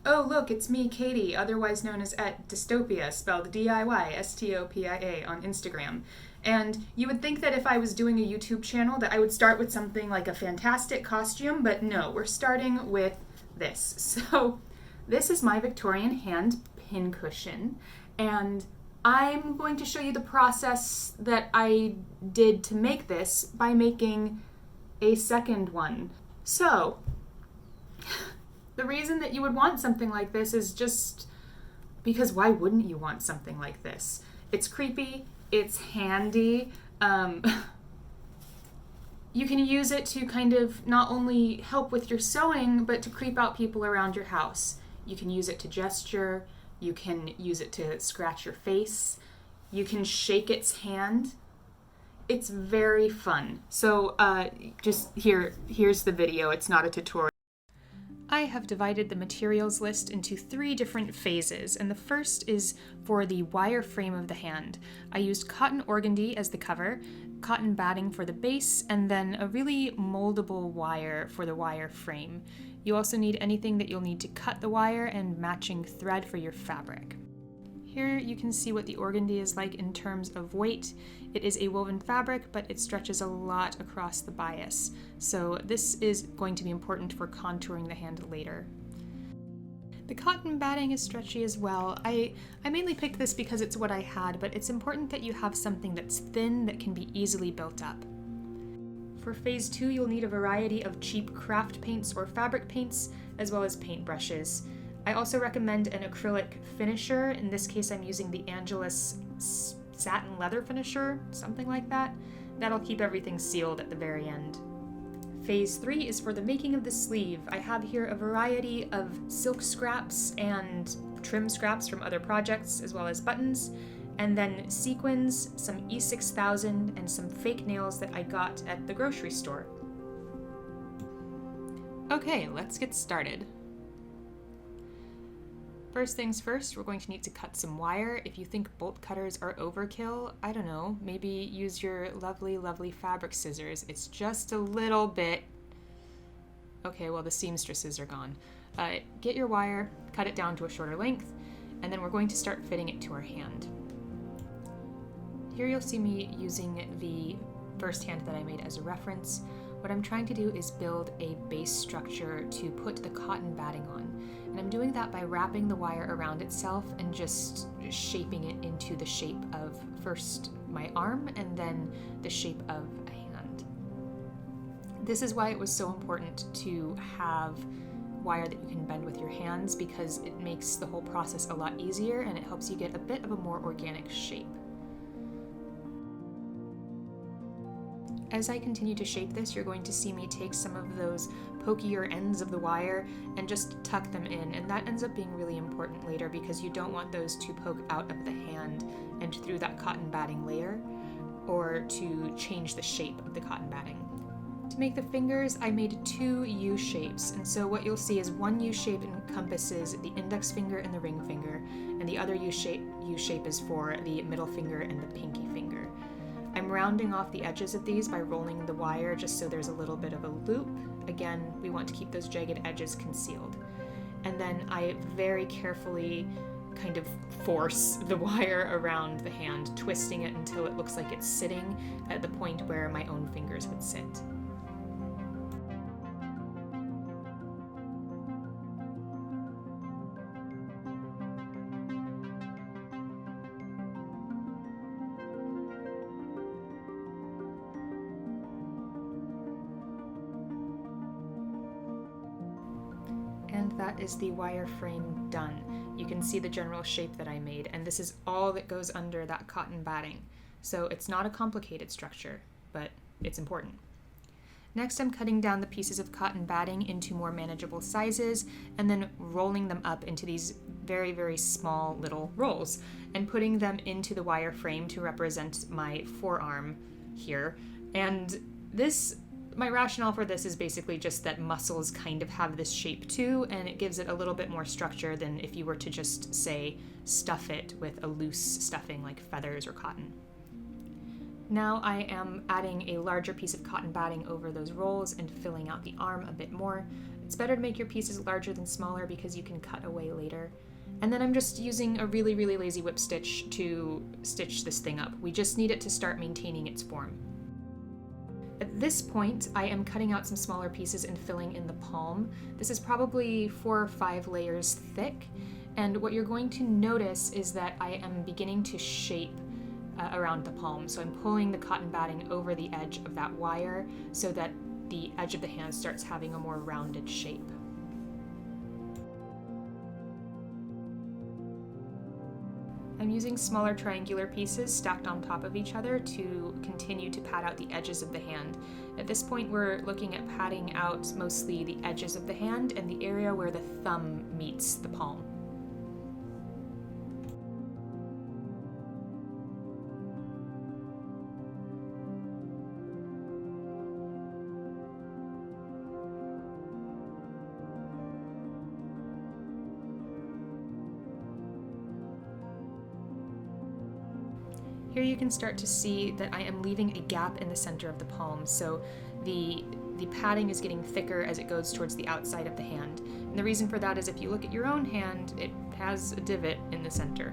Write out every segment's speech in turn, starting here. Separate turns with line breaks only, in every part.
Oh, look, it's me, Katie, otherwise known as @Dystopia, spelled DIYSTOPIA on Instagram. And you would think that if I was doing a YouTube channel that I would start with something like a fantastic costume, but no, we're starting with this. So, this is my Victorian hand pincushion, and I'm going to show you the process that I did to make this by making a second one. So, the reason that you would want something like this is just because why wouldn't you want something like this? It's creepy, it's handy. You can use it to kind of not only help with your sewing, but to creep out people around your house. You can use it to gesture, you can use it to scratch your face, you can shake its hand. It's very fun. So here's the video. It's not a tutorial. I have divided the materials list into 3 different phases, and the first is for the wire frame of the hand. I used cotton organdy as the cover, cotton batting for the base, and then a really moldable wire for the wire frame. You also need anything that you'll need to cut the wire and matching thread for your fabric. Here you can see what the organdy is like in terms of weight. It is a woven fabric, but it stretches a lot across the bias. So this is going to be important for contouring the hand later. The cotton batting is stretchy as well. I mainly picked this because it's what I had, but it's important that you have something that's thin that can be easily built up. For phase 2, you'll need a variety of cheap craft paints or fabric paints, as well as paint brushes. I also recommend an acrylic finisher. In this case, I'm using the Angelus satin leather finisher, something like that. That'll keep everything sealed at the very end. Phase 3 is for the making of the sleeve. I have here a variety of silk scraps and trim scraps from other projects, as well as buttons, and then sequins, some E6000, and some fake nails that I got at the grocery store. Okay, let's get started. First things first, we're going to need to cut some wire. If you think bolt cutters are overkill, I don't know, maybe use your lovely, lovely fabric scissors. It's just a little bit... Okay, well the seamstresses are gone. Get your wire, cut it down to a shorter length, and then we're going to start fitting it to our hand. Here you'll see me using the first hand that I made as a reference. What I'm trying to do is build a base structure to put the cotton batting on. And I'm doing that by wrapping the wire around itself and just shaping it into the shape of first my arm and then the shape of a hand. This is why it was so important to have wire that you can bend with your hands, because it makes the whole process a lot easier and it helps you get a bit of a more organic shape. As I continue to shape this, you're going to see me take some of those pokier ends of the wire and just tuck them in, and that ends up being really important later because you don't want those to poke out of the hand and through that cotton batting layer, or to change the shape of the cotton batting. To make the fingers, I made 2 U shapes, and so what you'll see is one U shape encompasses the index finger and the ring finger, and the other U shape is for the middle finger and the pinky finger. I'm rounding off the edges of these by rolling the wire just so there's a little bit of a loop. Again, we want to keep those jagged edges concealed. And then I very carefully kind of force the wire around the hand, twisting it until it looks like it's sitting at the point where my own fingers would sit. And that is the wire frame done. You can see the general shape that I made, and this is all that goes under that cotton batting. So it's not a complicated structure, but it's important. Next, I'm cutting down the pieces of cotton batting into more manageable sizes and then rolling them up into these very, very small little rolls and putting them into the wire frame to represent my forearm here. And my rationale for this is basically just that muscles kind of have this shape too, and it gives it a little bit more structure than if you were to just, say, stuff it with a loose stuffing like feathers or cotton. Now I am adding a larger piece of cotton batting over those rolls and filling out the arm a bit more. It's better to make your pieces larger than smaller because you can cut away later. And then I'm just using a really, really lazy whip stitch to stitch this thing up. We just need it to start maintaining its form. At this point, I am cutting out some smaller pieces and filling in the palm. This is probably 4 or 5 layers thick, and what you're going to notice is that I am beginning to shape around the palm. So I'm pulling the cotton batting over the edge of that wire so that the edge of the hand starts having a more rounded shape. I'm using smaller triangular pieces stacked on top of each other to continue to pad out the edges of the hand. At this point, we're looking at padding out mostly the edges of the hand and the area where the thumb meets the palm. Here you can start to see that I am leaving a gap in the center of the palm, so the padding is getting thicker as it goes towards the outside of the hand. And the reason for that is if you look at your own hand, it has a divot in the center.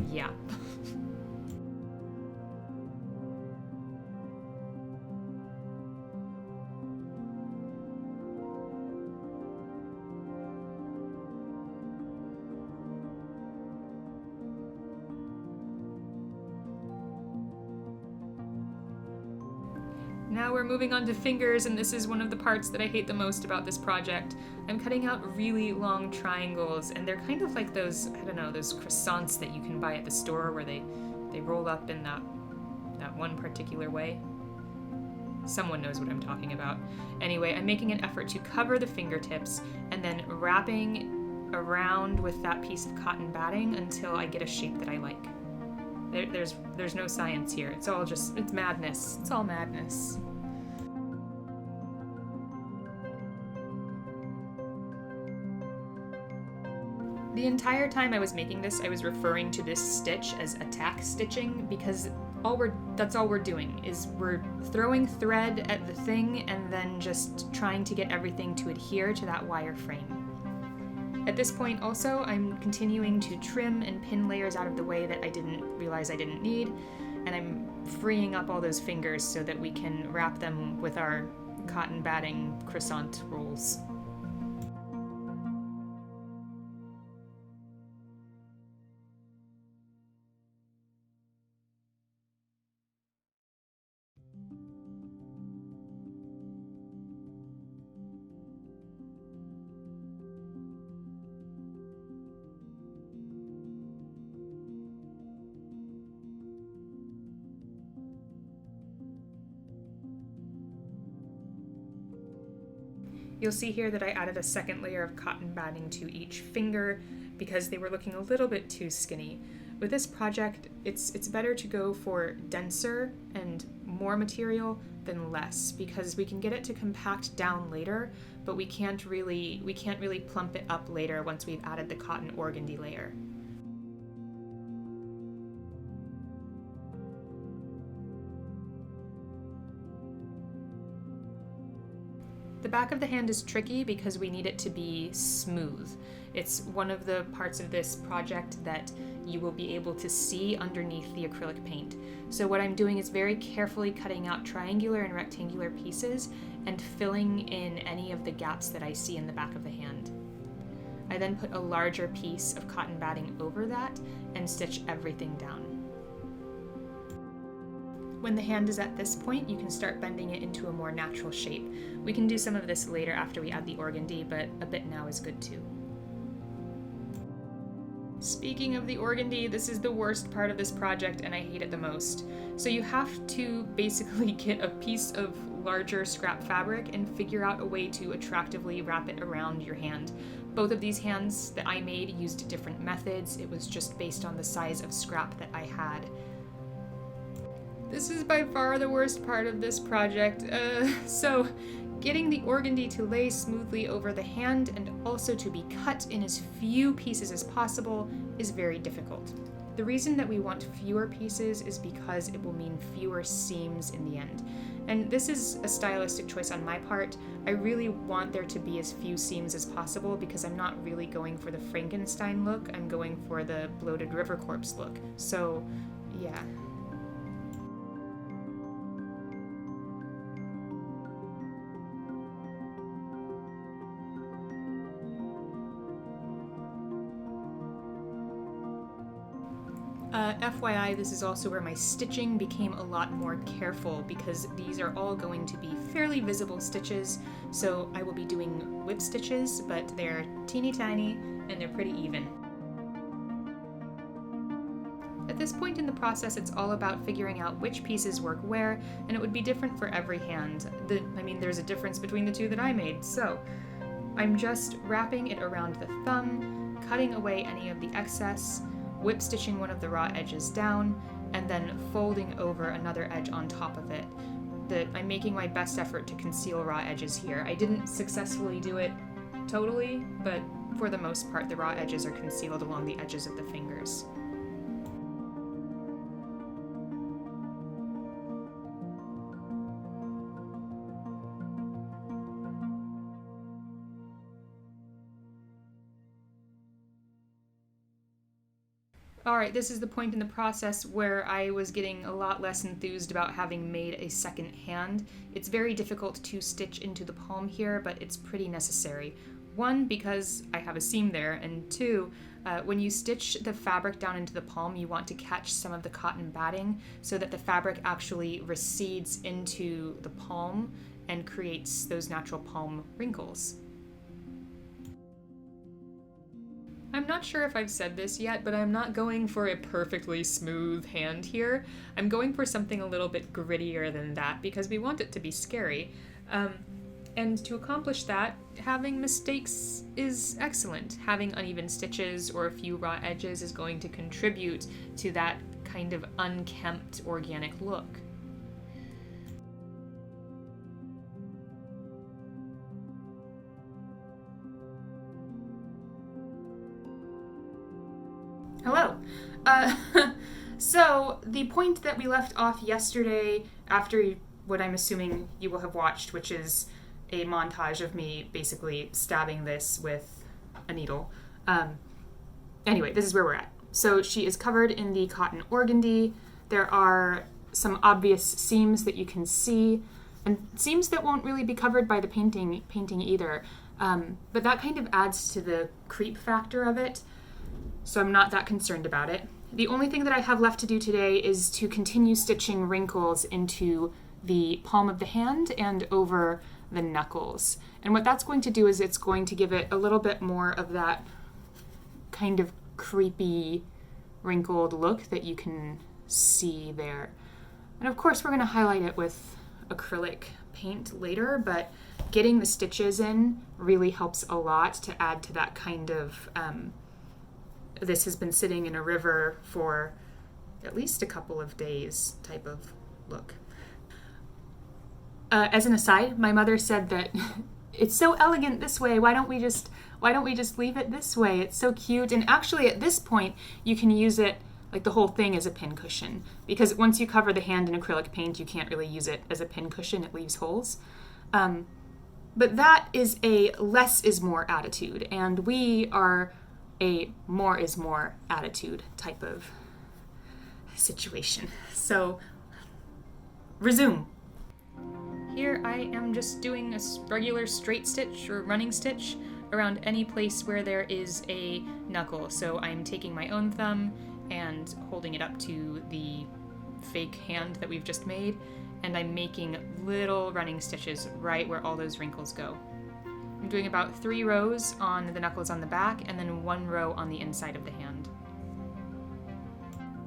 Yeah. Now we're moving on to fingers, and this is one of the parts that I hate the most about this project. I'm cutting out really long triangles, and they're kind of like those, I don't know, those croissants that you can buy at the store where they roll up in that one particular way. Someone knows what I'm talking about. Anyway, I'm making an effort to cover the fingertips and then wrapping around with that piece of cotton batting until I get a shape that I like. There's no science here. It's madness. It's all madness. The entire time I was making this, I was referring to this stitch as attack stitching because that's all we're doing is we're throwing thread at the thing and then just trying to get everything to adhere to that wire frame. At this point also, I'm continuing to trim and pin layers out of the way that I didn't realize I didn't need, and I'm freeing up all those fingers so that we can wrap them with our cotton batting croissant rolls. You'll see here that I added a second layer of cotton batting to each finger because they were looking a little bit too skinny. With this project, it's better to go for denser and more material than less because we can get it to compact down later, but we can't really plump it up later once we've added the cotton organdy layer. The back of the hand is tricky because we need it to be smooth. It's one of the parts of this project that you will be able to see underneath the acrylic paint. So what I'm doing is very carefully cutting out triangular and rectangular pieces and filling in any of the gaps that I see in the back of the hand. I then put a larger piece of cotton batting over that and stitch everything down. When the hand is at this point, you can start bending it into a more natural shape. We can do some of this later after we add the organdy, but a bit now is good too. Speaking of the organdy, this is the worst part of this project and I hate it the most. So you have to basically get a piece of larger scrap fabric and figure out a way to attractively wrap it around your hand. Both of these hands that I made used different methods. It was just based on the size of scrap that I had. This is by far the worst part of this project. So getting the organdy to lay smoothly over the hand and also to be cut in as few pieces as possible is very difficult. The reason that we want fewer pieces is because it will mean fewer seams in the end. And this is a stylistic choice on my part. I really want there to be as few seams as possible because I'm not really going for the Frankenstein look, I'm going for the bloated river corpse look. So, yeah. FYI, this is also where my stitching became a lot more careful because these are all going to be fairly visible stitches, so I will be doing whip stitches, but they're teeny tiny and they're pretty even. At this point in the process, it's all about figuring out which pieces work where, and it would be different for every hand. There's a difference between the two that I made, so I'm just wrapping it around the thumb, cutting away any of the excess, whip stitching one of the raw edges down, and then folding over another edge on top of it. I'm making my best effort to conceal raw edges here. I didn't successfully do it totally, but for the most part the raw edges are concealed along the edges of the fingers. Alright, this is the point in the process where I was getting a lot less enthused about having made a second hand. It's very difficult to stitch into the palm here, but it's pretty necessary. One, because I have a seam there, and two, when you stitch the fabric down into the palm, you want to catch some of the cotton batting so that the fabric actually recedes into the palm and creates those natural palm wrinkles. I'm not sure if I've said this yet, but I'm not going for a perfectly smooth hand here. I'm going for something a little bit grittier than that because we want it to be scary. And to accomplish that, having mistakes is excellent. Having uneven stitches or a few raw edges is going to contribute to that kind of unkempt organic look. Hello. So the point that we left off yesterday, after what I'm assuming you will have watched, which is a montage of me basically stabbing this with a needle. Anyway, this is where we're at. So she is covered in the cotton organdy. There are some obvious seams that you can see, and seams that won't really be covered by the painting either. But that kind of adds to the creep factor of it. So I'm not that concerned about it. The only thing that I have left to do today is to continue stitching wrinkles into the palm of the hand and over the knuckles. And what that's going to do is it's going to give it a little bit more of that kind of creepy wrinkled look that you can see there. And of course we're going to highlight it with acrylic paint later, but getting the stitches in really helps a lot to add to that kind of this has been sitting in a river for at least a couple of days type of look. As an aside, my mother said that it's so elegant this way. Why don't we just leave it this way? It's so cute. And actually, at this point, you can use it like the whole thing as a pin cushion, because once you cover the hand in acrylic paint, you can't really use it as a pin cushion. It leaves holes. But that is a less is more attitude, and we are a more is more attitude type of situation. So, resume. Here I am just doing a regular straight stitch or running stitch around any place where there is a knuckle. So I'm taking my own thumb and holding it up to the fake hand that we've just made, and I'm making little running stitches right where all those wrinkles go. I'm doing about 3 rows on the knuckles on the back and then 1 row on the inside of the hand.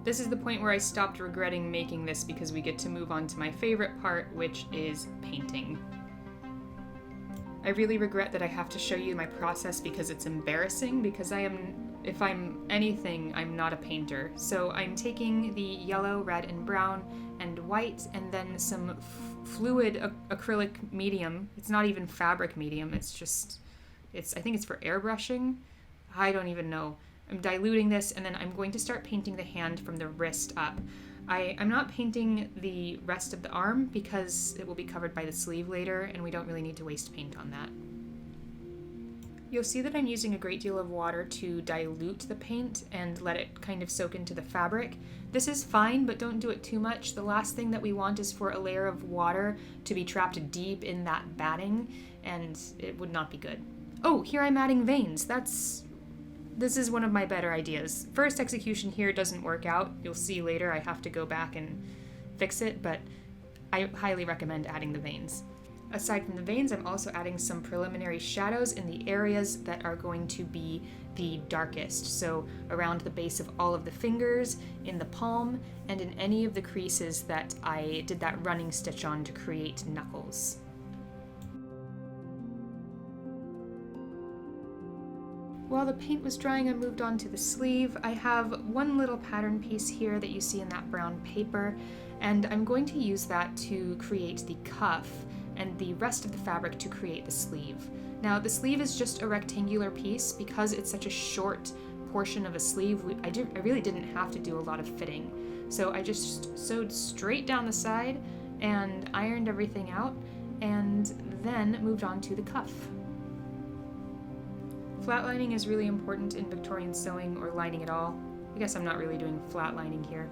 This is the point where I stopped regretting making this because we get to move on to my favorite part, which is painting. I really regret that I have to show you my process because it's embarrassing, because if I'm anything, I'm not a painter. So I'm taking the yellow, red, and brown and white, and then some fluid acrylic medium. It's not even fabric medium, I think it's for airbrushing. I don't even know. I'm diluting this, and then I'm going to start painting the hand from the wrist up. I'm not painting the rest of the arm because it will be covered by the sleeve later, and we don't really need to waste paint on that. You'll see that I'm using a great deal of water to dilute the paint and let it kind of soak into the fabric. This is fine, but don't do it too much. The last thing that we want is for a layer of water to be trapped deep in that batting, and it would not be good. Oh, here I'm adding veins. This is one of my better ideas. First execution here doesn't work out. You'll see later I have to go back and fix it, but I highly recommend adding the veins. Aside from the veins, I'm also adding some preliminary shadows in the areas that are going to be the darkest. So around the base of all of the fingers, in the palm, and in any of the creases that I did that running stitch on to create knuckles. While the paint was drying, I moved on to the sleeve. I have one little pattern piece here that you see in that brown paper, and I'm going to use that to create the cuff and the rest of the fabric to create the sleeve. Now, the sleeve is just a rectangular piece. Because it's such a short portion of a sleeve, I really didn't have to do a lot of fitting. So I just sewed straight down the side and ironed everything out, and then moved on to the cuff. Flatlining is really important in Victorian sewing, or lining at all. I guess I'm not really doing flatlining here.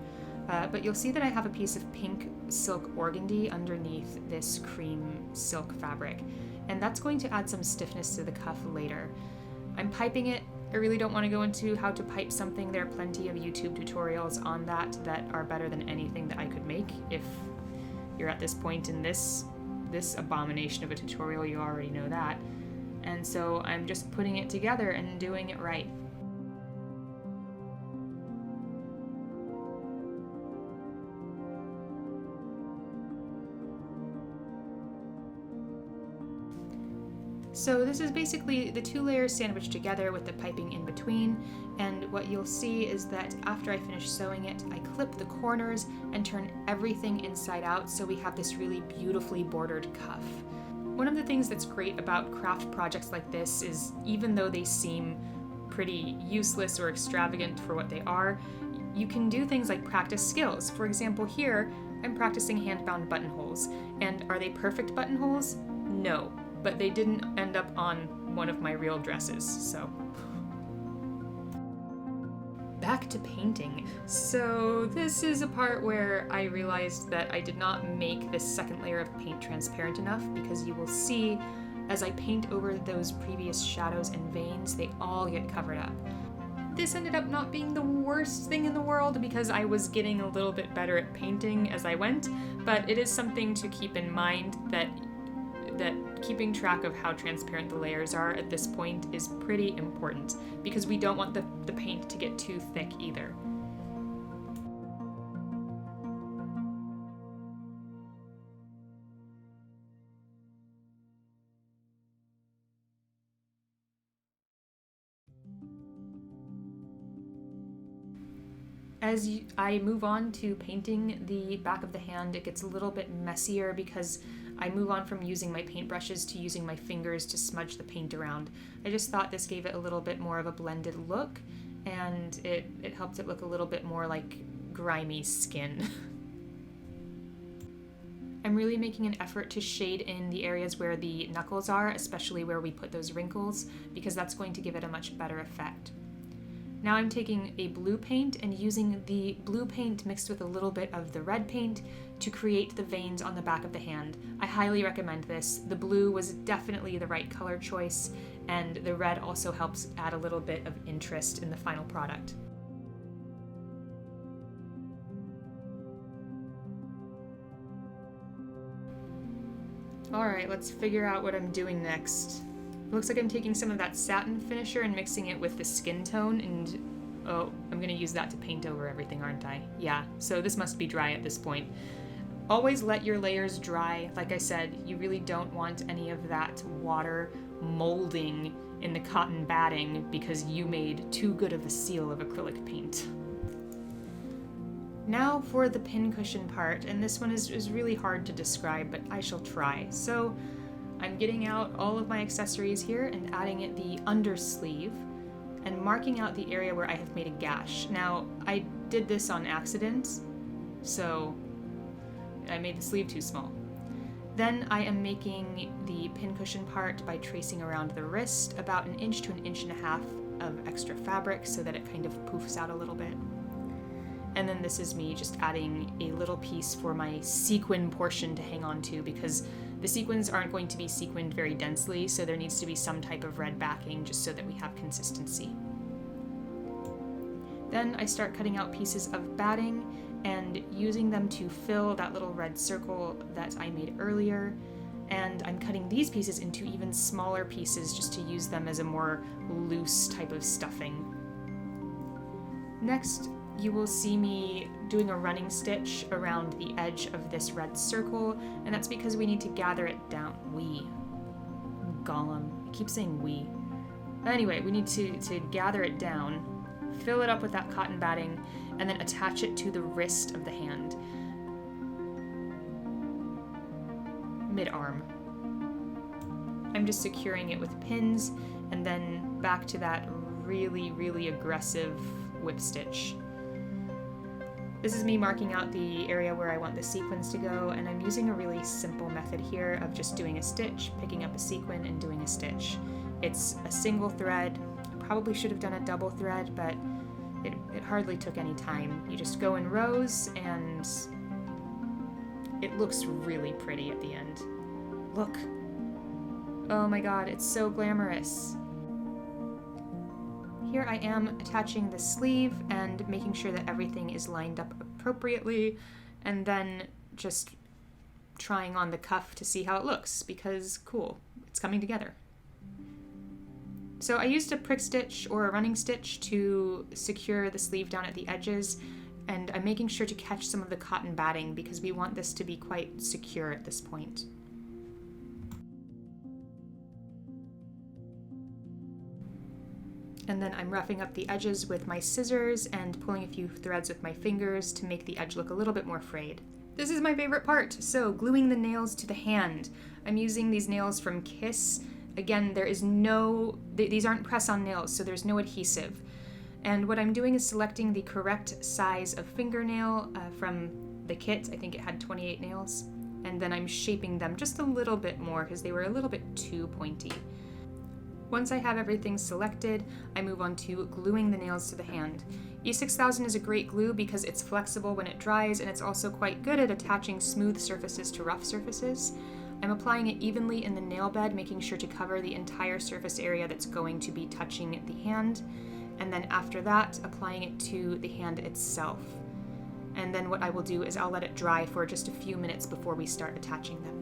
But you'll see that I have a piece of pink silk organdy underneath this cream silk fabric, and that's going to add some stiffness to the cuff later. I'm piping it. I really don't want to go into how to pipe something. There are plenty of YouTube tutorials on that are better than anything that I could make. If you're at this point in this abomination of a tutorial, you already know that. And so I'm just putting it together and doing it right. So this is basically the two layers sandwiched together with the piping in between, and what you'll see is that after I finish sewing it, I clip the corners and turn everything inside out so we have this really beautifully bordered cuff. One of the things that's great about craft projects like this is, even though they seem pretty useless or extravagant for what they are, you can do things like practice skills. For example, here, I'm practicing hand-bound buttonholes. And are they perfect buttonholes? No, but they didn't end up on one of my real dresses, so. Back to painting. So this is a part where I realized that I did not make this second layer of paint transparent enough, because you will see as I paint over those previous shadows and veins, they all get covered up. This ended up not being the worst thing in the world because I was getting a little bit better at painting as I went, but it is something to keep in mind that keeping track of how transparent the layers are at this point is pretty important, because we don't want the paint to get too thick either. As I move on to painting the back of the hand, it gets a little bit messier because I move on from using my paintbrushes to using my fingers to smudge the paint around. I just thought this gave it a little bit more of a blended look, and it helped it look a little bit more like grimy skin. I'm really making an effort to shade in the areas where the knuckles are, especially where we put those wrinkles, because that's going to give it a much better effect. Now I'm taking a blue paint and using the blue paint mixed with a little bit of the red paint to create the veins on the back of the hand. I highly recommend this. The blue was definitely the right color choice, and the red also helps add a little bit of interest in the final product. Alright, let's figure out what I'm doing next. It looks like I'm taking some of that satin finisher and mixing it with the skin tone, and oh, I'm gonna use that to paint over everything, aren't I? Yeah, so this must be dry at this point. Always let your layers dry. Like I said, you really don't want any of that water molding in the cotton batting because you made too good of a seal of acrylic paint. Now for the pincushion part, and this one is really hard to describe, but I shall try. So I'm getting out all of my accessories here and adding it the undersleeve, and marking out the area where I have made a gash. Now, I did this on accident, so I made the sleeve too small. Then I am making the pincushion part by tracing around the wrist about 1 inch to 1.5 inches of extra fabric so that it kind of poofs out a little bit. And then this is me just adding a little piece for my sequin portion to hang on to, because the sequins aren't going to be sequined very densely, so there needs to be some type of red backing just so that we have consistency. Then I start cutting out pieces of batting and using them to fill that little red circle that I made earlier. And I'm cutting these pieces into even smaller pieces just to use them as a more loose type of stuffing. Next, you will see me doing a running stitch around the edge of this red circle, and that's because we need to gather it down. Gollum. I keep saying we. Anyway, we need to gather it down, fill it up with that cotton batting, and then attach it to the wrist of the hand. Mid-arm. I'm just securing it with pins, and then back to that really, really aggressive whip stitch. This is me marking out the area where I want the sequins to go, and I'm using a really simple method here of just doing a stitch, picking up a sequin, and doing a stitch. It's a single thread. Probably should have done a double thread, but it hardly took any time. You just go in rows, and it looks really pretty at the end. Look. Oh my god, it's so glamorous. Here I am attaching the sleeve and making sure that everything is lined up appropriately, and then just trying on the cuff to see how it looks, because cool, it's coming together. So I used a prick stitch or a running stitch to secure the sleeve down at the edges, and I'm making sure to catch some of the cotton batting because we want this to be quite secure at this point. And then I'm roughing up the edges with my scissors and pulling a few threads with my fingers to make the edge look a little bit more frayed. This is my favorite part, so gluing the nails to the hand. I'm using these nails from Kiss. Again, there is these aren't press-on nails, so there's no adhesive. And what I'm doing is selecting the correct size of fingernail from the kit. I think it had 28 nails. And then I'm shaping them just a little bit more because they were a little bit too pointy. Once I have everything selected, I move on to gluing the nails to the hand. E6000 is a great glue because it's flexible when it dries, and it's also quite good at attaching smooth surfaces to rough surfaces. I'm applying it evenly in the nail bed, making sure to cover the entire surface area that's going to be touching the hand, and then after that, applying it to the hand itself. And then what I will do is I'll let it dry for just a few minutes before we start attaching them.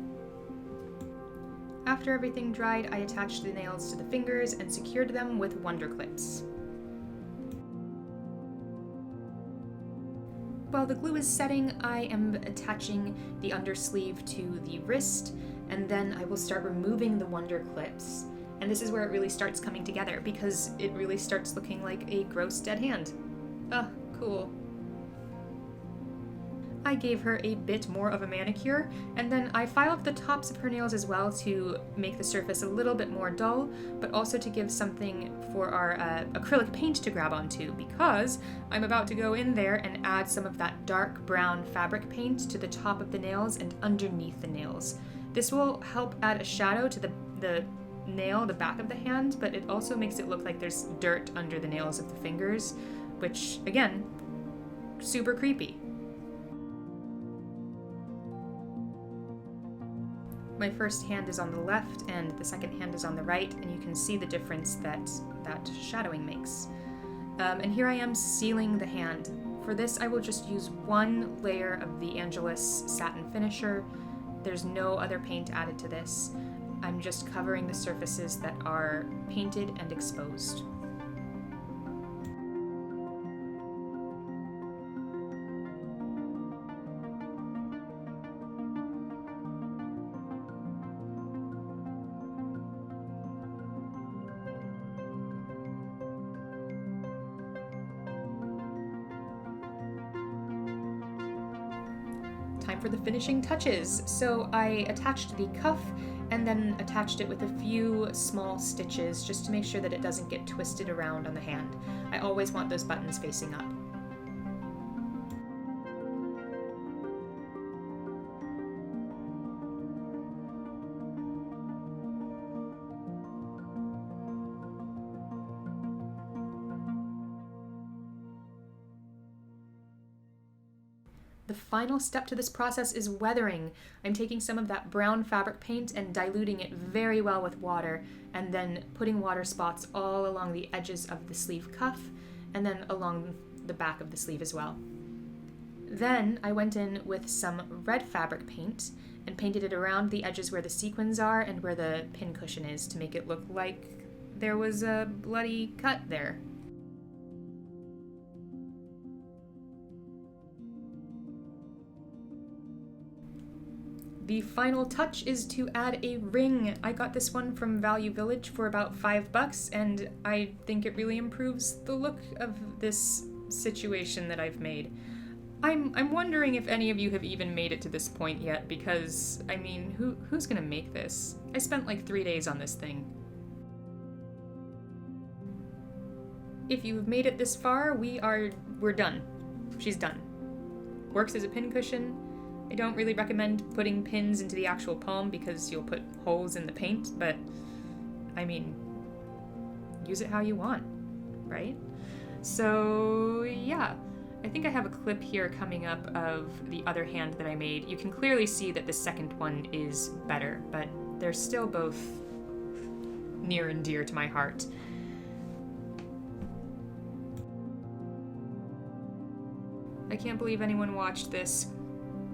After everything dried, I attached the nails to the fingers and secured them with Wonder Clips. While the glue is setting, I am attaching the undersleeve to the wrist, and then I will start removing the Wonder Clips. And this is where it really starts coming together, because it really starts looking like a gross dead hand. Ah, cool. I gave her a bit more of a manicure, and then I filed the tops of her nails as well to make the surface a little bit more dull, but also to give something for our acrylic paint to grab onto, because I'm about to go in there and add some of that dark brown fabric paint to the top of the nails and underneath the nails. This will help add a shadow to the nail, the back of the hand, but it also makes it look like there's dirt under the nails of the fingers, which, again, super creepy. My first hand is on the left and the second hand is on the right, and you can see the difference that shadowing makes. And here I am sealing the hand. For this, I will just use one layer of the Angelus satin finisher. There's no other paint added to this. I'm just covering the surfaces that are painted and exposed. Time for the finishing touches. So I attached the cuff and then attached it with a few small stitches just to make sure that it doesn't get twisted around on the hand. I always want those buttons facing up. The final step to this process is weathering. I'm taking some of that brown fabric paint and diluting it very well with water, and then putting water spots all along the edges of the sleeve cuff, and then along the back of the sleeve as well. Then I went in with some red fabric paint and painted it around the edges where the sequins are and where the pin cushion is to make it look like there was a bloody cut there. The final touch is to add a ring. I got this one from Value Village for about $5, and I think it really improves the look of this situation that I've made. I'm wondering if any of you have even made it to this point yet, because, I mean, who's gonna make this? I spent like 3 days on this thing. If you've made it this far, we're done. She's done. Works as a pincushion. I don't really recommend putting pins into the actual palm because you'll put holes in the paint, but, I mean, use it how you want, right? So, yeah. I think I have a clip here coming up of the other hand that I made. You can clearly see that the second one is better, but they're still both near and dear to my heart. I can't believe anyone watched this.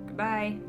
Goodbye.